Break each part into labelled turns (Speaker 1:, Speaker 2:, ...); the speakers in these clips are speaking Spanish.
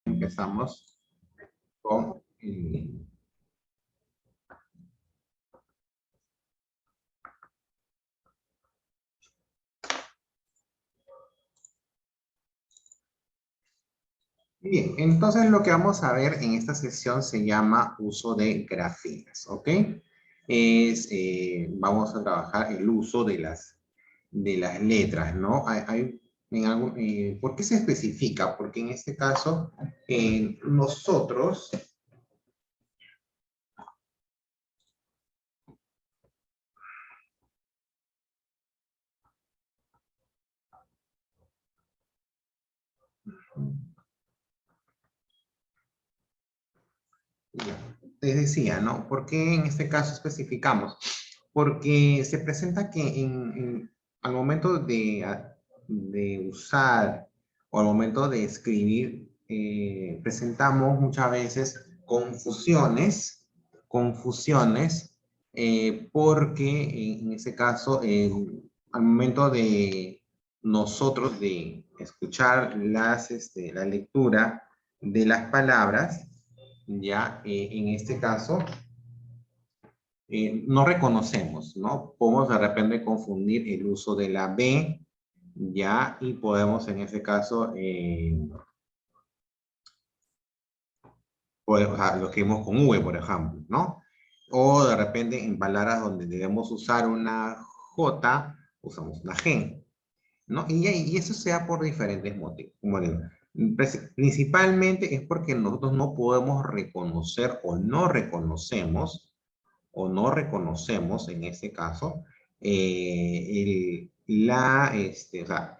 Speaker 1: Empezamos con bien, entonces lo que vamos a ver en esta sesión se llama uso de grafías, ¿ok? Vamos a trabajar el uso de las letras, ¿no? ¿Por qué se especifica? Porque en este caso, nosotros les decía, ¿no? ¿Por qué en este caso especificamos? Porque se presenta que al momento de usar o al momento de escribir, presentamos muchas veces confusiones, porque en ese caso, al momento de nosotros de escuchar la lectura de las palabras, ya en este caso no reconocemos, ¿no? Podemos de repente confundir el uso de la B, ya, y podemos en ese caso, o sea, lo escribimos con V, por ejemplo, ¿no? O de repente en palabras donde debemos usar una J, usamos una G, ¿no? Y eso se da por diferentes motivos. Como digo, principalmente es porque nosotros no podemos reconocer o no reconocemos en este caso o sea,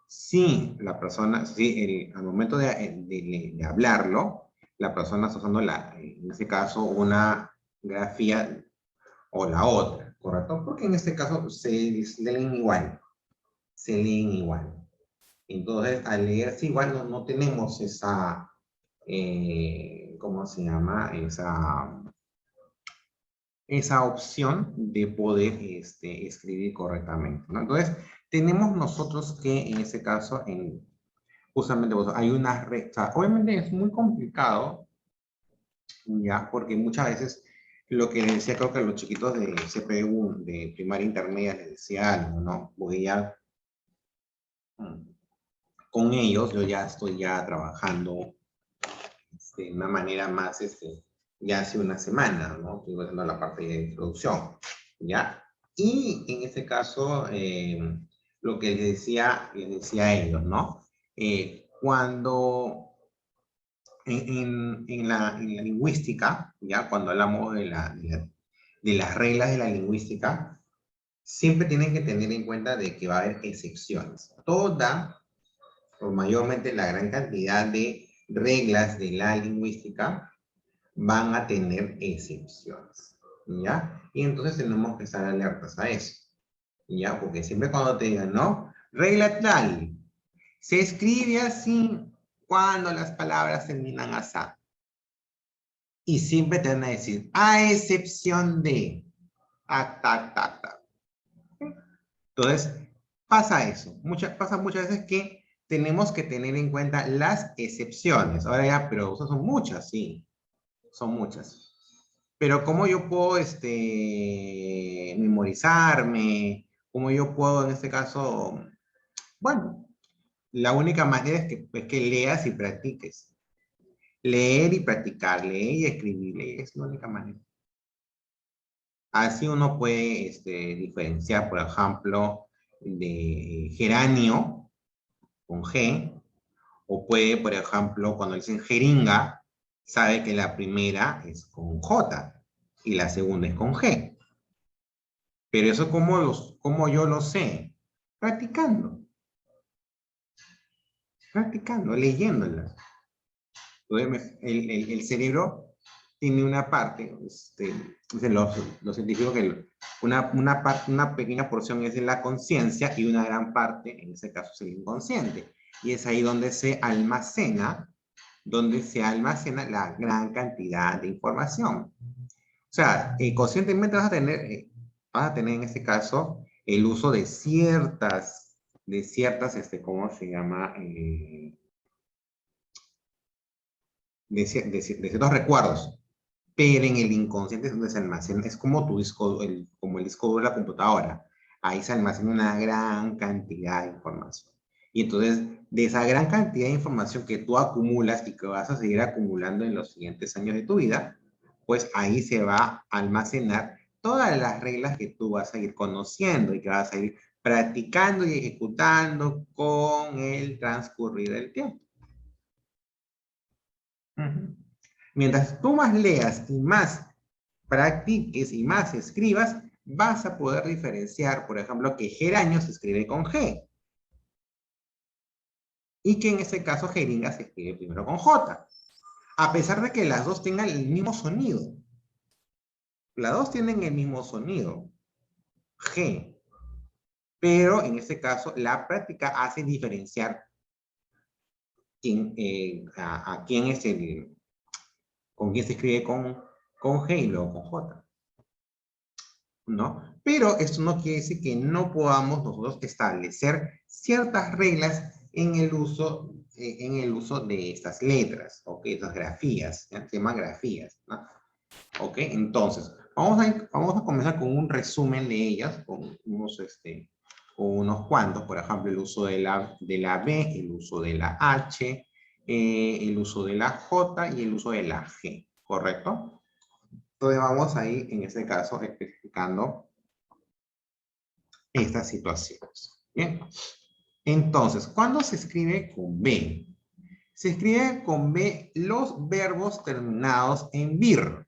Speaker 1: sí, la persona, sí, al momento de hablarlo, la persona está usando en este caso una grafía o la otra, ¿correcto? Porque en este caso se leen igual, se leen igual. Entonces, al leerse igual no tenemos esa, ¿cómo se llama? Esa opción de poder escribir correctamente, ¿no? Entonces, tenemos nosotros que en ese caso, justamente pues, hay una recta. Obviamente es muy complicado, ya, porque muchas veces lo que les decía, creo que a los chiquitos de CPU, de primaria intermedia, les decía algo, ¿no? Porque ya con ellos yo ya estoy ya trabajando de una manera más, ya hace una semana, ¿no? Estoy haciendo la parte de introducción, ¿ya? Y en este caso, lo que les decía a ellos, ¿no? Cuando en la lingüística, ¿ya? Cuando hablamos de las reglas de la lingüística, siempre tienen que tener en cuenta de que va a haber excepciones. O mayormente la gran cantidad de reglas de la lingüística van a tener excepciones, ¿ya? Y entonces tenemos que estar alertas a eso, ¿ya? Porque siempre cuando te digan, ¿no? Regla tal, se escribe así cuando las palabras terminan así. Y siempre te van a decir, a excepción de, ta. Entonces, pasa eso. Pasa muchas veces que tenemos que tener en cuenta las excepciones. Ahora ya, pero esas son muchas, sí. Son muchas. Pero ¿cómo yo puedo memorizarme? ¿Cómo yo puedo, en este caso? Bueno, la única manera es que leas y practiques. Leer y practicar, leer y escribir, es la única manera. Así uno puede diferenciar, por ejemplo, de geranio con G, o puede, por ejemplo, cuando dicen jeringa, sabe que la primera es con J y la segunda es con G. Pero eso, ¿cómo yo lo sé? Practicando, leyéndolas. El cerebro tiene una parte, dicen los científicos que una pequeña porción es de la conciencia y una gran parte, en ese caso, es el inconsciente. Y es ahí donde se almacena la gran cantidad de información. O sea, conscientemente vas a tener en este caso el uso de ciertas de ciertas, ¿cómo se llama? De ciertos recuerdos. Pero en el inconsciente es donde se almacena, es como tu disco, como el disco duro de la computadora. Ahí se almacena una gran cantidad de información. Y entonces, de esa gran cantidad de información que tú acumulas y que vas a seguir acumulando en los siguientes años de tu vida, pues ahí se va a almacenar todas las reglas que tú vas a ir conociendo y que vas a ir practicando y ejecutando con el transcurrir del tiempo. Uh-huh. Mientras tú más leas y más practiques y más escribas, vas a poder diferenciar, por ejemplo, que geranio se escribe con G. Y que en este caso jeringa se escribe primero con J. A pesar de que las dos tengan el mismo sonido. Las dos tienen el mismo sonido. G. Pero en este caso, la práctica hace diferenciar a quién es con quién se escribe con G y luego con J. ¿No? Pero esto no quiere decir que no podamos nosotros establecer ciertas reglas en el uso de estas letras, ¿ok? Estas grafías, ¿ya? Se llaman grafías, ¿no? ¿Ok? Entonces, vamos a comenzar con un resumen de ellas, con unos cuantos, por ejemplo, el uso de la B, el uso de la H, el uso de la J y el uso de la G, ¿correcto? Entonces vamos a ir, en este caso, especificando estas situaciones. Bien. Entonces, ¿cuándo se escribe con B? Se escribe con B los verbos terminados en vir,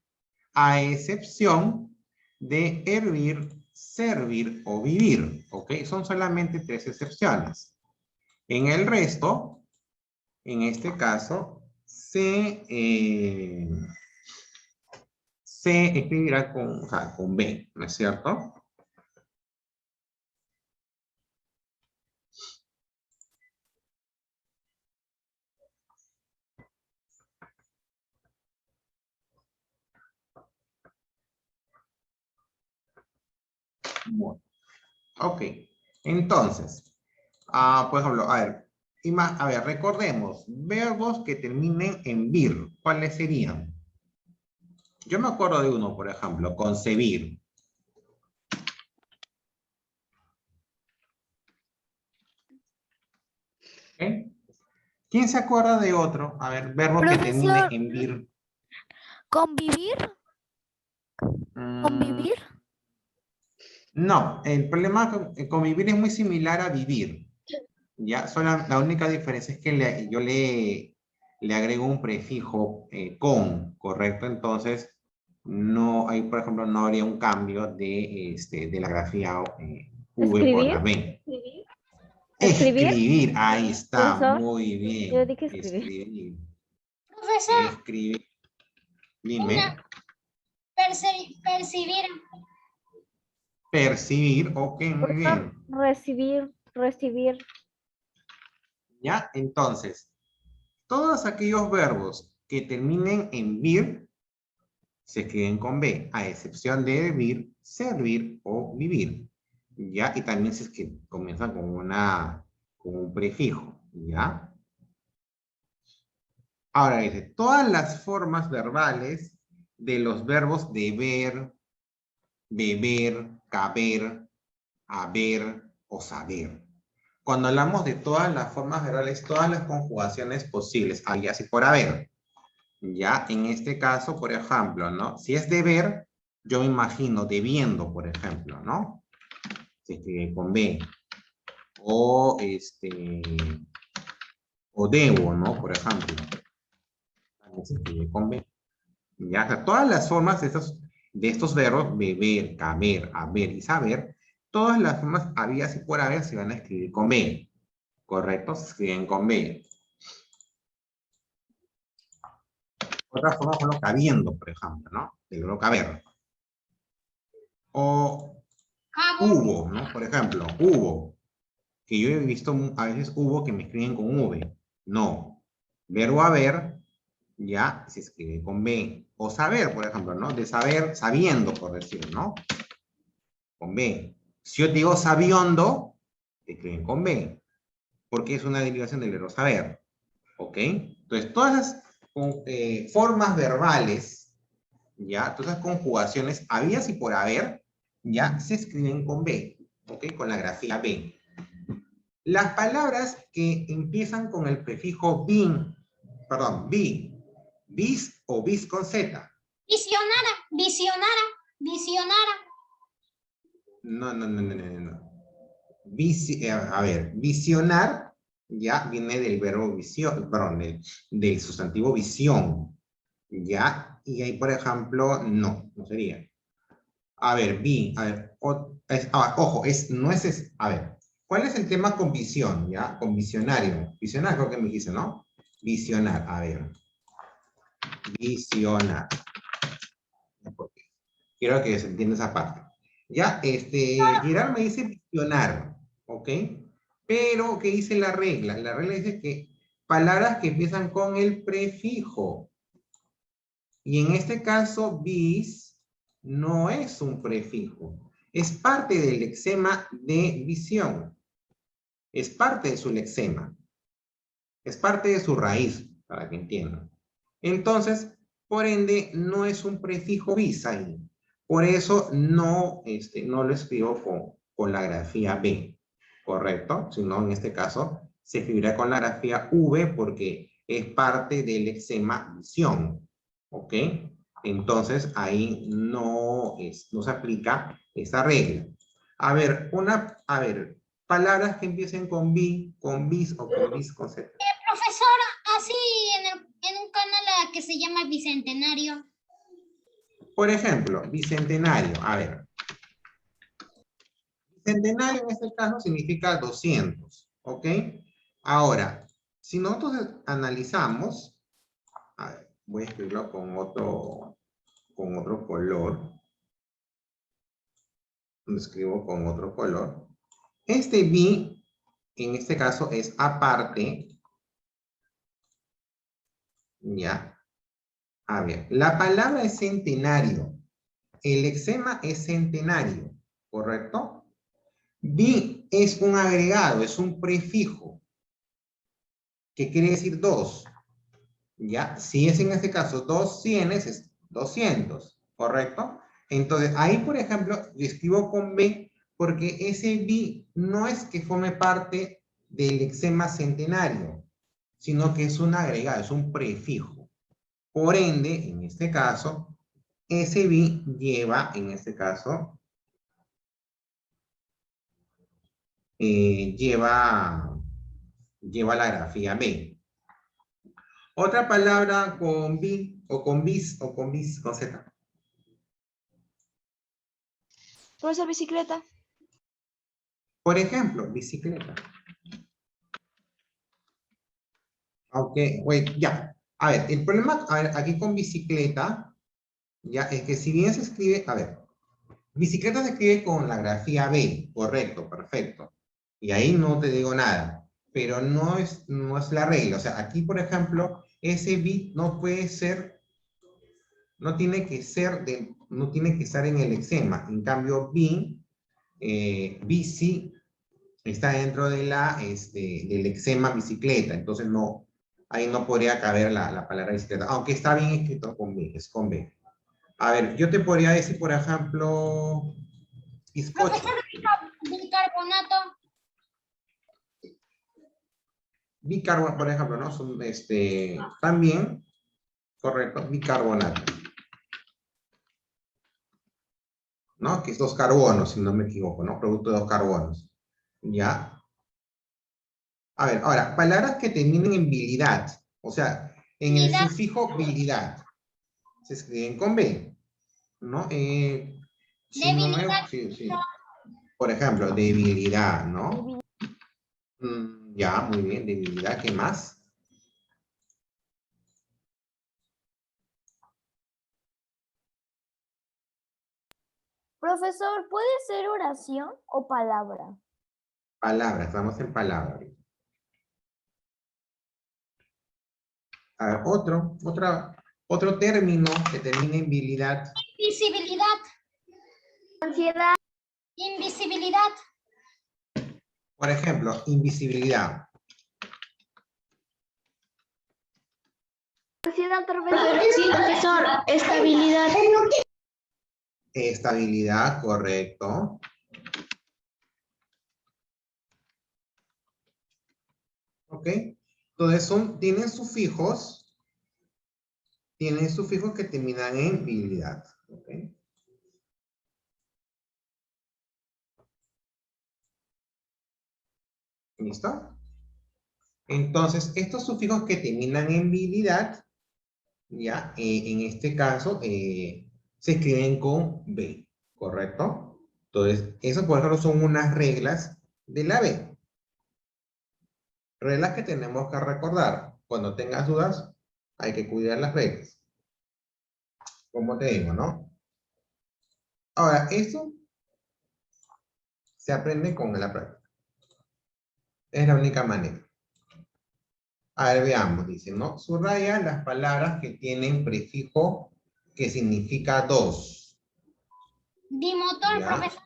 Speaker 1: a excepción de hervir, servir o vivir. ¿Ok? Son solamente 3 excepciones. En el resto, en este caso, se escribirá con B, ¿no es cierto? Bueno, ok. Entonces, por ejemplo, a ver, recordemos, verbos que terminen en vir, ¿cuáles serían? Yo me acuerdo de uno, por ejemplo, concebir. ¿Okay? ¿Quién se acuerda de otro? A ver, verbo que termine en vir.
Speaker 2: ¿Convivir? ¿Convivir?
Speaker 1: No, el problema con convivir es muy similar a vivir. Ya, la única diferencia es que yo le agrego un prefijo con, ¿correcto? Entonces, no hay, por ejemplo, no habría un cambio de la grafía V por la B.
Speaker 2: ¿Escribir?
Speaker 1: Escribir, ahí está,
Speaker 2: Profesor,
Speaker 1: muy
Speaker 2: yo
Speaker 1: bien.
Speaker 2: dije escribir.
Speaker 1: Escribir.
Speaker 3: Profesor,
Speaker 1: Escribir. Dime.
Speaker 3: percibir.
Speaker 1: Percibir, ok, muy
Speaker 2: Profesor,
Speaker 1: bien.
Speaker 2: recibir.
Speaker 1: ¿Ya? Entonces, todos aquellos verbos que terminen en vir se escriben con B, a excepción de vir, servir o vivir. ¿Ya? Y también si es que comienzan con un prefijo. ¿Ya? Ahora dice, todas las formas verbales de los verbos deber, beber, caber, haber o saber. Cuando hablamos de todas las formas verbales, todas las conjugaciones posibles, hay así por haber. Ya, en este caso, por ejemplo, ¿no? Si es deber, yo me imagino debiendo, por ejemplo, ¿no? Se escribe con B. O, o debo, ¿no? Por ejemplo. También se escribe con B. Ya, o sea, todas las formas de estos verbos, beber, caber, haber y saber, todas las formas habidas y por haber se van a escribir con B. ¿Correcto? Se escriben con B. Otra forma fue lo cabiendo, por ejemplo, ¿no? Del verbo caber. O hubo, ¿no? Por ejemplo, hubo. Que yo he visto a veces hubo que me escriben con V. No. Verbo haber, ya se escribe con B. O saber, por ejemplo, ¿no? De saber, sabiendo, por decir, ¿no? Con B. Si yo digo sabiondo, se escriben con B, porque es una derivación del verbo saber. ¿Ok? Entonces, todas las formas verbales, ¿ya? Todas las conjugaciones habidas y por haber, ya se escriben con B, ¿ok? Con la grafía B. Las palabras que empiezan con el prefijo bin, perdón, bis o bis con Z.
Speaker 3: Visionara, visionara, visionara.
Speaker 1: No. A ver, visionar ya viene del verbo visión, perdón, del sustantivo visión, ya, y ahí, por ejemplo, no sería. A ver, ojo, a ver, ¿cuál es el tema con visión, ya? Con visionario. Visionar, creo que me dijiste, ¿no? Visionar, a ver. Visionar. Quiero que se entienda esa parte. Ya, Gerard me dice visionar, ¿ok? Pero, ¿qué dice la regla? La regla dice que palabras que empiezan con el prefijo. Y en este caso, bis no es un prefijo. Es parte del lexema de visión. Es parte de su lexema. Es parte de su raíz, para que entiendan. Entonces, por ende, no es un prefijo bis ahí. Por eso no lo escribo con la grafía B, ¿correcto? Sino en este caso se escribirá con la grafía V porque es parte del lexema visión, ¿ok? Entonces ahí no se aplica esa regla. A ver, palabras que empiecen con bis o con bis con Z.
Speaker 3: Profesora, así en un canal que se llama Bicentenario.
Speaker 1: Por ejemplo, bicentenario. A ver. Bicentenario en este caso significa 200. ¿Ok? Ahora, si nosotros analizamos, a ver, voy a escribirlo con otro color. Lo escribo con otro color. Este bi, en este caso, es aparte. Ya. A ver, la palabra es centenario. El lexema es centenario, ¿correcto? Bi es un agregado, es un prefijo, que quiere decir 2. ¿Ya? Si es en este caso 200, es 200, ¿correcto? Entonces, ahí, por ejemplo, lo escribo con B, porque ese bi no es que forme parte del lexema centenario, sino que es un agregado, es un prefijo. Por ende, en este caso, ese bi lleva, en este caso, lleva la grafía B. Otra palabra con bi, o con bis, con Z.
Speaker 4: Profesor, bicicleta.
Speaker 1: Por ejemplo, bicicleta. Ok, wait, ya. A ver, el problema, aquí con bicicleta, ya, es que si bien se escribe, a ver, bicicleta se escribe con la grafía B, correcto, perfecto. Y ahí no te digo nada, pero no es la regla. O sea, aquí, por ejemplo, ese bit no puede ser, no tiene que estar en el lexema. En cambio, bici está dentro de del lexema bicicleta, entonces no, ahí no podría caber la palabra bicicleta, aunque está bien escrito con B, es con B. A ver, yo te podría decir, por ejemplo, bizcocho.
Speaker 3: Profesor, bicarbonato.
Speaker 1: Bicarbonato, por ejemplo, ¿no? Son, también, correcto, bicarbonato. ¿No? Que es 2 carbonos, si no me equivoco, ¿no? Producto de 2 carbonos. ¿Ya? A ver, ahora, palabras que terminen en bilidad, o sea, en el sufijo bilidad, se escriben con B, ¿no? Si no me...
Speaker 3: Debilidad.
Speaker 1: Sí. Por ejemplo, debilidad, ¿no? Ya, muy bien, debilidad, ¿qué más?
Speaker 2: Profesor, ¿puede ser oración o palabra?
Speaker 1: Palabras, estamos en palabras. A ver, otro término que termine en bilidad.
Speaker 3: Invisibilidad.
Speaker 2: Ansiedad.
Speaker 3: Invisibilidad.
Speaker 1: Por ejemplo, invisibilidad.
Speaker 5: Sí, profesor, estabilidad.
Speaker 1: Estabilidad, correcto. ¿Ok? Entonces tienen sufijos que terminan en bilidad. ¿Ok? ¿Listo? Entonces, estos sufijos que terminan en bilidad, ya, en este caso, se escriben con B, ¿correcto? Entonces, eso por ejemplo son unas reglas de la B. Reglas que tenemos que recordar. Cuando tengas dudas, hay que cuidar las reglas. Como te digo, ¿no? Ahora, esto se aprende con la práctica. Es la única manera. A ver, veamos, dice, ¿no? Subraya las palabras que tienen prefijo que significa dos.
Speaker 3: Bimotor,
Speaker 1: ¿Ya?
Speaker 3: profesor.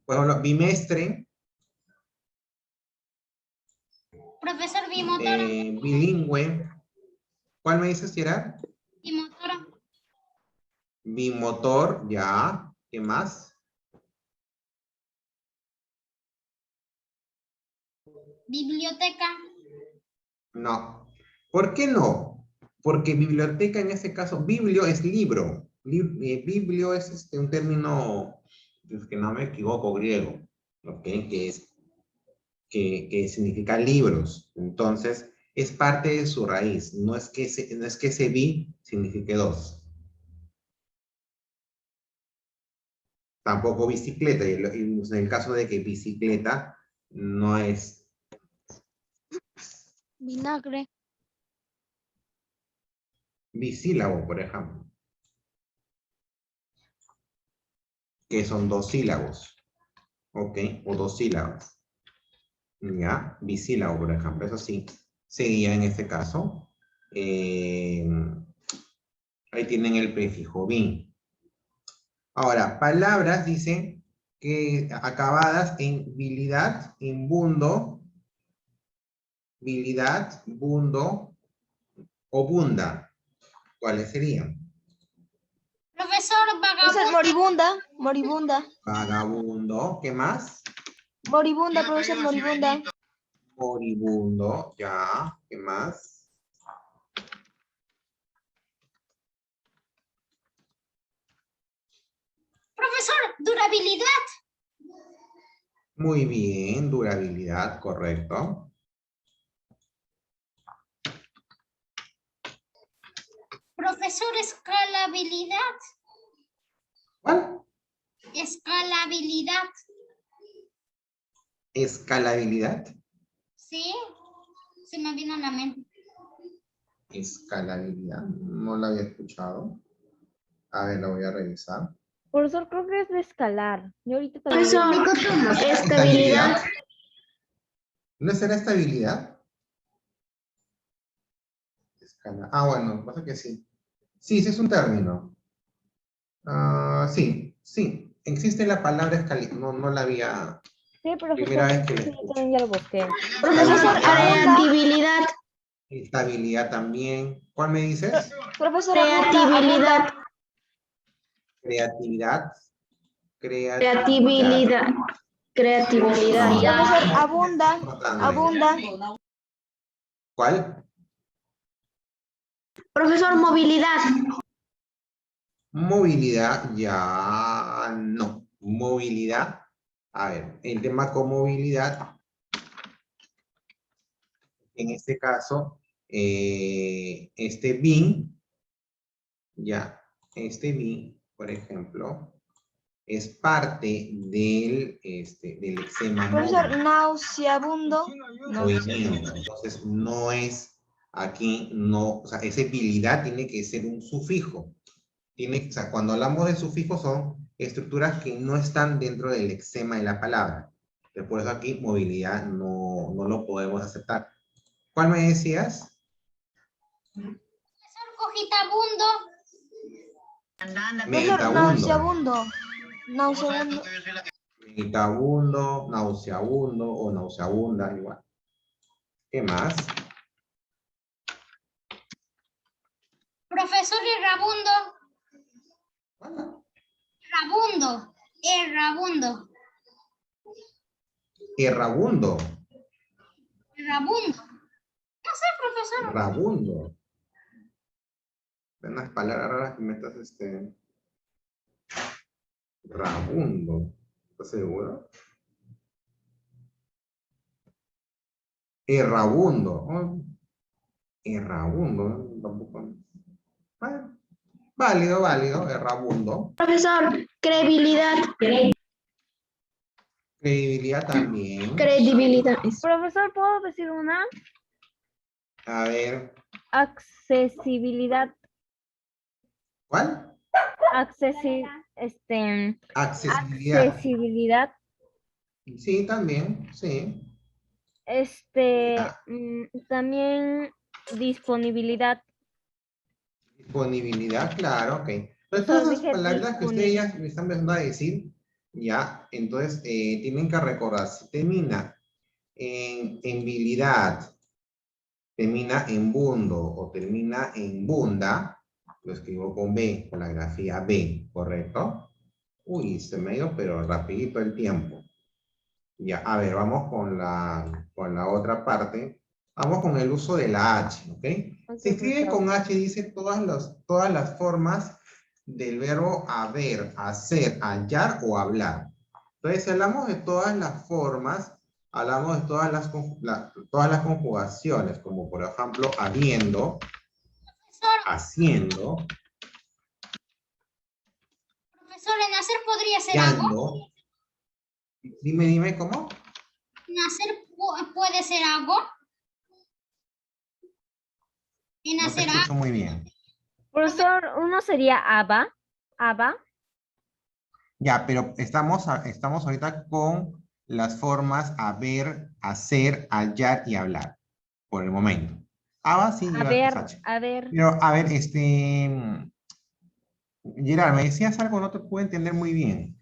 Speaker 1: Por ejemplo, bimestre,
Speaker 3: Profesor, bimotor.
Speaker 1: bilingüe. ¿Cuál me dices, Gerard?
Speaker 3: Bimotor.
Speaker 1: Bimotor, ya. ¿Qué más?
Speaker 3: Biblioteca.
Speaker 1: No. ¿Por qué no? Porque biblioteca en este caso, biblio es libro. Biblio es un término, pues, que no me equivoco, griego, ¿ok? Que significa libros. Entonces, es parte de su raíz. No es que ese bi signifique dos. Tampoco bicicleta. Y en el caso de que bicicleta no es
Speaker 4: Vinagre.
Speaker 1: bisílabo, por ejemplo. Que son dos sílabos. ¿Ok? O dos sílabas. ¿Ya? Bisílabo, por ejemplo. Eso sí, sería en este caso. Ahí tienen el prefijo bin. Ahora, palabras dicen que acabadas en bilidad, en bundo, bilidad, bundo o bunda. ¿Cuáles serían?
Speaker 3: Profesor,
Speaker 4: Profesor,
Speaker 3: vagabundo.
Speaker 4: moribunda. Moribunda.
Speaker 1: Vagabundo, ¿qué más?
Speaker 4: Moribunda, profesor, moribunda.
Speaker 1: Moribundo, ya, ¿qué más?
Speaker 3: Profesor, durabilidad.
Speaker 1: Muy bien, durabilidad, correcto.
Speaker 3: Profesor, escalabilidad.
Speaker 1: ¿Cuál?
Speaker 3: Escalabilidad.
Speaker 1: Escalabilidad.
Speaker 3: Sí, se me vino a la mente.
Speaker 1: Escalabilidad, no la había escuchado. A ver, la voy a revisar.
Speaker 2: Profesor, creo que es de escalar. Yo ahorita también.
Speaker 5: Profesor, estabilidad.
Speaker 1: ¿No será estabilidad? Ah, bueno, pasa que sí. Sí, sí es un término. Sí, sí. Existe la palabra escalabilidad. No, no la había.
Speaker 2: Sí,
Speaker 1: Primera
Speaker 2: profesor,
Speaker 1: vez que la
Speaker 2: sí, yo
Speaker 1: escucho.
Speaker 2: también ya lo busqué.
Speaker 5: Profesor, creatividad.
Speaker 1: Estabilidad también. ¿Cuál me dices?
Speaker 4: Profesor,
Speaker 5: Creatividad.
Speaker 1: Creatividad.
Speaker 5: Creatividad. Creatividad.
Speaker 1: No.
Speaker 4: profesor, abunda.
Speaker 1: Importante.
Speaker 4: Abunda.
Speaker 1: ¿Cuál?
Speaker 5: Profesor, movilidad.
Speaker 1: Movilidad, ya no. Movilidad. A ver, el tema con movilidad, en este caso, este bin, ya, este bin, por ejemplo, es parte del eczema
Speaker 4: Profesor,
Speaker 1: móvil,
Speaker 4: nauseabundo.
Speaker 1: movimiento. Entonces, no es aquí, no, o sea, esa habilidad tiene que ser un sufijo. O sea, cuando hablamos de sufijos son estructuras que no están dentro del lexema de la palabra. Por eso aquí movilidad no lo podemos aceptar. ¿Cuál me decías?
Speaker 3: Profesor, cogitabundo.
Speaker 4: Profesor,
Speaker 1: Meditabundo.
Speaker 4: nauseabundo. Nauseabundo.
Speaker 1: Meditabundo, nauseabundo o nauseabunda, igual. ¿Qué más?
Speaker 3: Profesor errabundo.
Speaker 1: Bueno,
Speaker 3: Rabundo. Errabundo.
Speaker 1: errabundo,
Speaker 3: Errabundo. No sé, profesor.
Speaker 1: rabundo. Unas palabras raras que me estás, rabundo. ¿Estás seguro? Errabundo. Oh, errabundo. Tampoco. Bueno, válido, válido. Errabundo.
Speaker 5: Profesor, credibilidad.
Speaker 1: Credibilidad también.
Speaker 5: Credibilidad.
Speaker 2: Profesor, ¿puedo decir una?
Speaker 1: A ver,
Speaker 2: Accesibilidad.
Speaker 1: ¿cuál?
Speaker 2: Accesibilidad.
Speaker 1: Accesibilidad. Sí, también, sí. Ya.
Speaker 2: También disponibilidad.
Speaker 1: Disponibilidad, claro, ok. Entonces,
Speaker 2: Solo
Speaker 1: todas esas
Speaker 2: dije
Speaker 1: palabras que ustedes ya
Speaker 2: disponibilidad.
Speaker 1: me están empezando a decir, ya, entonces tienen que recordar, si termina en bilidad, termina en bundo o termina en bunda, lo escribo con B, con la grafía B, ¿correcto? Uy, se me ha ido, pero rapidito el tiempo. Ya, a ver, vamos con la otra parte. Vamos con el uso de la H, ¿ok?
Speaker 2: Ok,
Speaker 1: Se escribe
Speaker 2: profesor.
Speaker 1: con H, dice todas las formas del verbo haber, hacer, hallar o hablar. Entonces, si hablamos de todas las formas, hablamos de todas las conjugaciones, como por ejemplo, habiendo,
Speaker 3: Profesor,
Speaker 1: haciendo,
Speaker 3: profesor, en hacer podría ser algo.
Speaker 1: hallando. Dime, ¿cómo?
Speaker 3: En hacer puede ser algo. En
Speaker 1: No te
Speaker 3: hacer
Speaker 1: escucho muy bien.
Speaker 2: Profesor, uno sería ABA. ABA.
Speaker 1: Ya, pero estamos ahorita con las formas haber, hacer, hallar y hablar, por el momento. Aba sí
Speaker 2: A
Speaker 1: lleva
Speaker 2: ver,
Speaker 1: H.
Speaker 2: a ver.
Speaker 1: Pero, a ver, Gerard, me decías algo, no te puedo entender muy bien.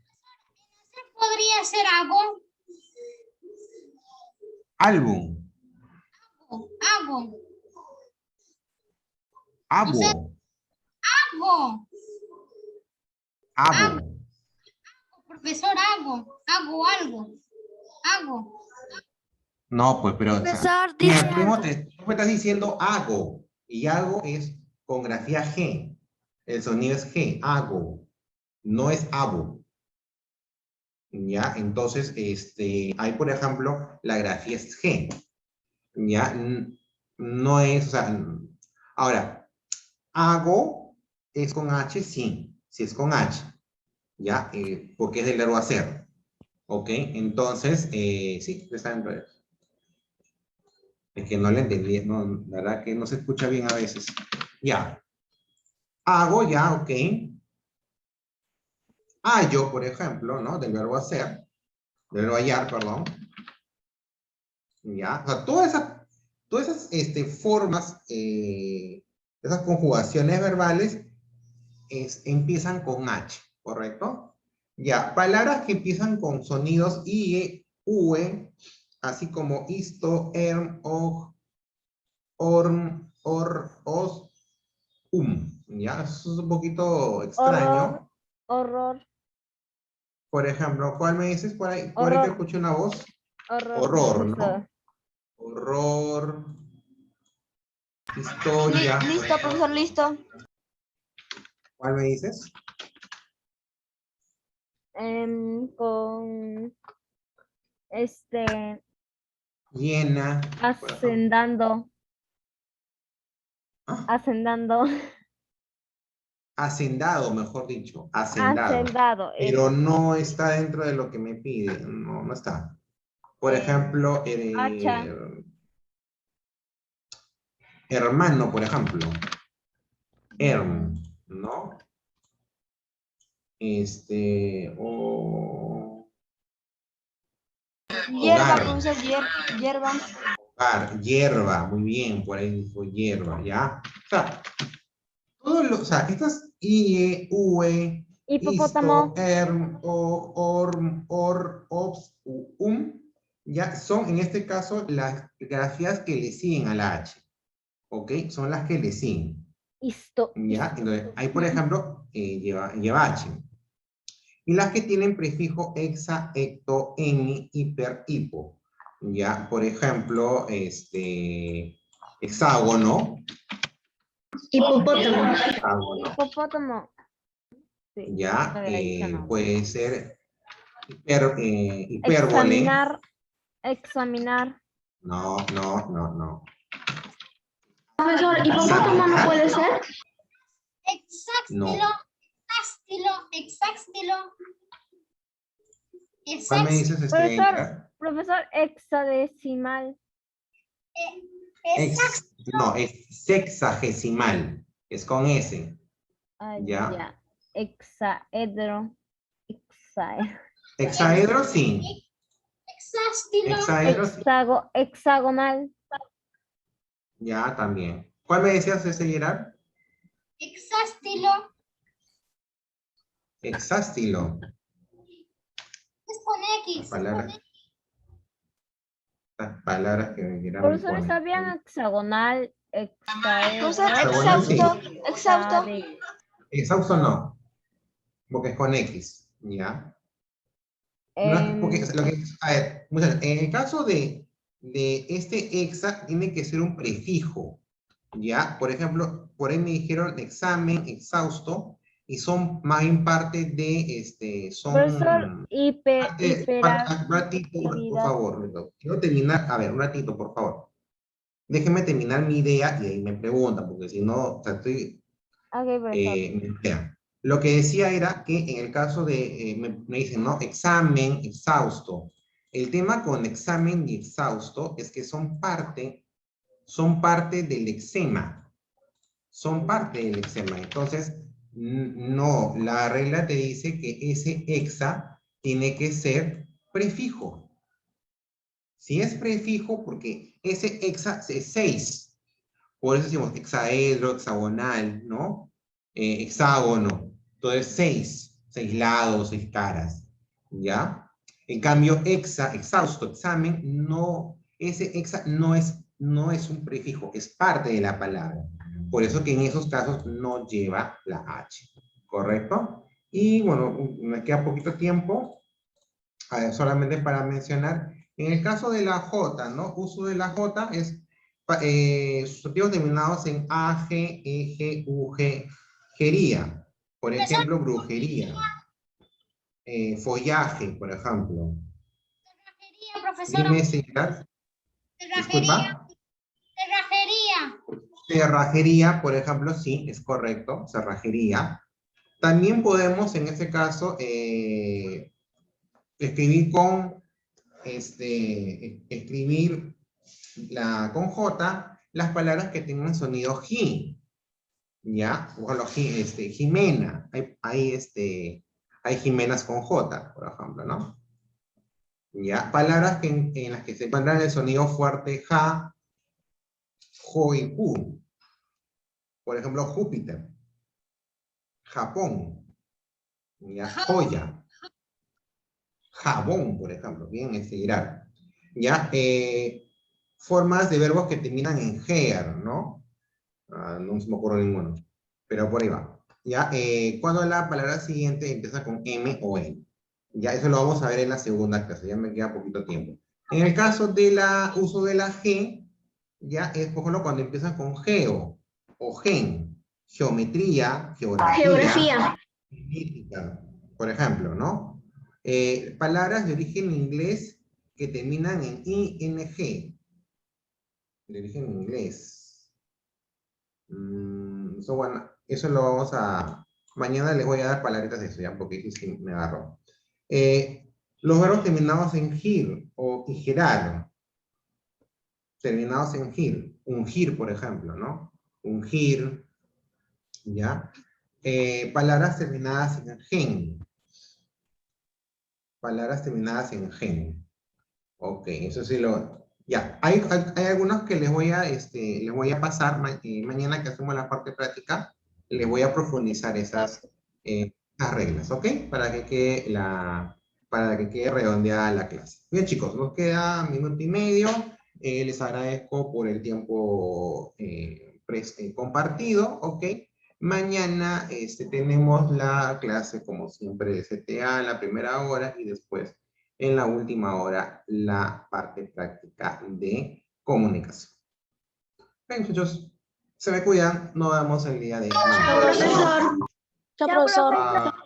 Speaker 3: podría ser algo.
Speaker 1: Álbum,
Speaker 3: Hago.
Speaker 1: abo,
Speaker 3: Hago.
Speaker 1: abo.
Speaker 3: Profesor, hago. Hago algo. Hago.
Speaker 1: No, pues, pero, o sea,
Speaker 4: Profesor,
Speaker 1: mira,
Speaker 4: dice
Speaker 1: tú mismo
Speaker 4: algo.
Speaker 1: tú me estás diciendo hago, y hago es con grafía G. El sonido es G, hago, no es abo. ¿Ya? Entonces, hay, por ejemplo, la grafía es G, ¿ya? No es, o sea, ahora, hago es con H, sí, sí es con H, ¿ya? Porque es del verbo hacer, ¿ok? Entonces, sí, está dentro de eso. Es que no le entendí, no, la verdad que no se escucha bien a veces. Ya, hago, ya, ok. Hallo, por ejemplo, ¿no? Del verbo hacer, del verbo hallar, perdón. ¿Ya? O sea, todas esas formas, esas conjugaciones verbales empiezan con H, ¿correcto? Ya, palabras que empiezan con sonidos IE, UE, así como isto, og, orm, os, ¿ya? Eso es un poquito
Speaker 2: Horror,
Speaker 1: extraño.
Speaker 2: horror,
Speaker 1: Por ejemplo, ¿cuál me dices? Por ahí que
Speaker 2: horror,
Speaker 1: escuché una voz.
Speaker 2: horror,
Speaker 1: Horror,
Speaker 2: profesor.
Speaker 1: ¿no? Horror, historia.
Speaker 4: Listo, profesor, listo.
Speaker 1: ¿Cuál me dices?
Speaker 2: Con
Speaker 1: Llena. por ejemplo.
Speaker 2: hacendando,
Speaker 1: Ah,
Speaker 2: hacendando,
Speaker 1: hacendado, mejor dicho. Hacendado.
Speaker 2: hacendado,
Speaker 1: Pero
Speaker 2: eso.
Speaker 1: no está dentro de lo que me pide. No, no está. Por
Speaker 2: Eh,
Speaker 1: ejemplo,
Speaker 2: hacha,
Speaker 1: hermano, por ejemplo. ¿No? O
Speaker 4: Hierba,
Speaker 1: hogar.
Speaker 4: profesor, hierba.
Speaker 1: Hogar, hierba, muy bien, por ahí dijo hierba, ¿ya? O sea, o sea, estas IE, UE,
Speaker 2: Hipopótamo.
Speaker 1: Isto, or, ops, ya son en este caso las grafías que le siguen a la H. ¿Ok? Son las que le siguen.
Speaker 2: Isto.
Speaker 1: ¿Ya? Entonces, ahí por ejemplo, lleva H. Y las que tienen prefijo hexa, hecto, hemi, hiper, hipo. Ya, por ejemplo, hexágono.
Speaker 5: Hipopótamo.
Speaker 1: Hexágono.
Speaker 2: Hipopótamo. Sí,
Speaker 1: Ya,
Speaker 2: no había dicho nada.
Speaker 1: puede ser hipérbole.
Speaker 2: Examinar. Examinar.
Speaker 1: No.
Speaker 5: Profesor, hipopótamo no puede ser.
Speaker 1: No.
Speaker 3: Exactilo.
Speaker 1: ¿Cuál me dices, Edgar?
Speaker 2: Profesor, hexadecimal.
Speaker 1: No, es sexagesimal. Es con S.
Speaker 2: Ah,
Speaker 1: Ya.
Speaker 2: ya. Hexaedro.
Speaker 1: Hexaedro, sí. Hexaedro, sí.
Speaker 2: Hexagonal.
Speaker 1: Ya, también. ¿Cuál me decías ese, Gerard? Hexástilo.
Speaker 3: Es con X.
Speaker 1: Las palabras que Gerard me
Speaker 2: Profesor,
Speaker 1: pone.
Speaker 2: ¿está bien hexagonal?
Speaker 4: Profesor,
Speaker 2: Hexaedro.
Speaker 4: exhausto.
Speaker 1: Exhausto no. Porque es con X. Ya. No es porque, a ver, muchachos, en el caso de este hexa, tiene que ser un prefijo, ¿ya? Por ejemplo, por ahí me dijeron examen, exhausto, y son más bien parte de,
Speaker 2: Profesor,
Speaker 1: un ratito, por favor, quiero terminar, a ver, un ratito, por favor. Déjenme terminar mi idea y ahí me preguntan, porque si no, o sea, estoy,
Speaker 2: Ok, profesor.
Speaker 1: vean. Lo que decía era que en el caso de, me dicen, ¿no? Examen, exhausto. El tema con examen y exhausto es que son parte del eczema. Son parte del eczema. Entonces, no, la regla te dice que ese hexa tiene que ser prefijo. Si es prefijo, porque ese hexa es 6. Por eso decimos hexaedro, hexagonal, ¿no? Hexágono. Entonces, 6 lados, 6 caras, ¿ya? En cambio, exhausto, examen, no, ese exa no es un prefijo, es parte de la palabra. Por eso que en esos casos no lleva la H, ¿correcto? Y bueno, me queda poquito tiempo, solamente para mencionar, en el caso de la J, ¿no? Uso de la J es sustantivos terminados en A, G, E, G, U, G, gería. Por ejemplo, brujería. Follaje, por ejemplo.
Speaker 3: Profesora.
Speaker 1: Dime, señora. Disculpa.
Speaker 3: Cerrajería.
Speaker 1: Cerrajería, por ejemplo, sí, es correcto. Cerrajería. También podemos, en este caso, escribir con, escribir con J las palabras que tengan sonido J. ¿Ya? Por ejemplo, Jimena. Hay Jimenas con J, por ejemplo, ¿no? ¿Ya? Palabras en las que se encuentran el sonido fuerte ja, jo y ku. Por ejemplo, Júpiter. Japón. ¿Ya? Joya. Jabón, por ejemplo. Bien, seguirá. ¿Ya? Formas de verbos que terminan en ger, ¿no? No se me ocurre ninguno. Pero por ahí va. ¿Ya? Cuando la palabra siguiente empieza con M o N. Ya, eso lo vamos a ver en la segunda clase. Ya me queda poquito tiempo. En el caso del uso de la G, ya es, por ejemplo, cuando empieza con geo o gen. Geometría, geografía. Política, por ejemplo, ¿no? Palabras de origen inglés que terminan en ING. De origen inglés. Bueno, eso lo vamos a... Mañana les voy a dar palabritas de eso, ya, porque sí me agarró. Los verbos terminados en gir o girar. Terminados en gir. Ungir, por ejemplo, ¿no? Ungir, ¿ya? Palabras terminadas en gen. Palabras terminadas en gen. Ok, eso sí lo... Ya, hay algunos que les voy a pasar mañana que hacemos la parte práctica, les voy a profundizar esas las reglas, ¿ok? Para que quede redondeada la clase. Bien, chicos, nos queda 1 minuto y medio. Les agradezco por el tiempo compartido, ¿ok? Mañana tenemos la clase, como siempre, de CTA en la primera hora y después, en la última hora, la parte práctica de comunicación. Bien, muchachos, se me cuidan. Nos vemos el día de mañana.
Speaker 5: Profesor.
Speaker 4: Chao, profesor.
Speaker 1: Ah,